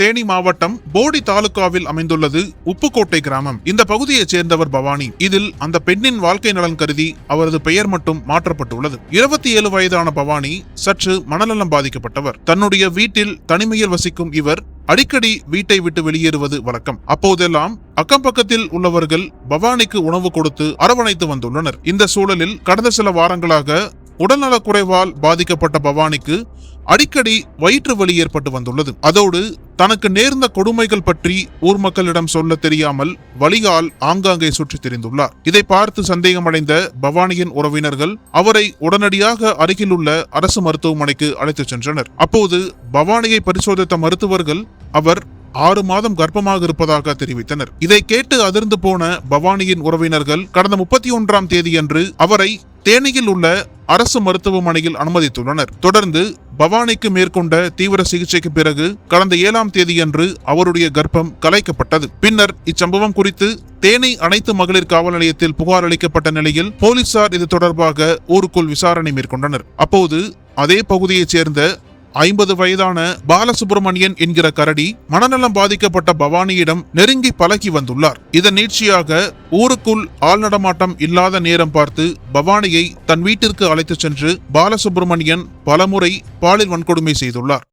தேனி மாவட்டம் போடி தாலுகாவில் அமைந்துள்ளது உப்புக்கோட்டை கிராமம். இந்த பகுதியைச் சேர்ந்தவர் பவானி. இதில் அந்த பெண்ணின் வாழ்க்கை நலன் கருதி அவரது பெயர் மட்டும் மாற்றப்பட்டுள்ளது. 27 வயதான பவானி சற்று மனநலம் பாதிக்கப்பட்டவர். தன்னுடைய வீட்டில் தனிமையில் வசிக்கும் இவர் அடிக்கடி வீட்டை விட்டு வெளியேறுவது வழக்கம். அப்போதெல்லாம் அக்கம் பக்கத்தில் உள்ளவர்கள் பவானிக்கு உணவு கொடுத்து அரவணைத்து வந்துள்ளனர். இந்த சூழலில் கடந்த சில வாரங்களாக உடல்நலக் குறைவால் பாதிக்கப்பட்ட பவானிக்கு அடிக்கடி வயிற்று வலி ஏற்பட்டு வந்துள்ளது. அதோடு தனக்கு நேர்ந்த கொடுமைகள் பற்றி ஊர் மக்களிடம் சொல்ல தெரியாமல் வலியால் ஆங்காங்கே சுற்றி திரிந்துள்ளார். இதை பார்த்து சந்தேகமடைந்த பவானியின் உறவினர்கள் அவரை உடனடியாக அருகில் உள்ள அரசு மருத்துவமனைக்கு அழைத்துச் சென்றனர். அப்போது பவானியை பரிசோதித்த மருத்துவர்கள் அவர் 6 மாதம் கர்ப்பமாக இருப்பதாக தெரிவித்தனர். இதை கேட்டு அதிர்ந்து போன பவானியின் உறவினர்கள் கடந்த 31ஆம் தேதியன்று அவரை தேனியில் உள்ள அரசு மருத்துவமனையில் அனுமதித்துள்ளனர். தொடர்ந்து பவானிக்கு மேற்கொண்ட தீவிர சிகிச்சைக்கு பிறகு கடந்த 7ஆம் தேதியன்று அவருடைய கர்ப்பம் கலைக்கப்பட்டது. பின்னர் இச்சம்பவம் குறித்து தேனி அனைத்து மகளிர் காவல் நிலையத்தில் புகார் அளிக்கப்பட்ட நிலையில் போலீசார் இது தொடர்பாக ஊருக்குள் விசாரணை மேற்கொண்டனர். அப்போது அதே பகுதியைச் சேர்ந்த 50 வயதான பாலசுப்ரமணியன் என்கிற கரடி மனநலம் பாதிக்கப்பட்ட பவானியிடம் நெருங்கி பழகி வந்துள்ளார். இதன் நீட்சியாக ஊருக்குள் ஆள் நடமாட்டம் இல்லாத நேரம் பார்த்து பவானியை தன் வீட்டிற்கு அழைத்துச் சென்று பாலசுப்ரமணியன் பலமுறை பாலியல் வன்கொடுமை செய்துள்ளார்.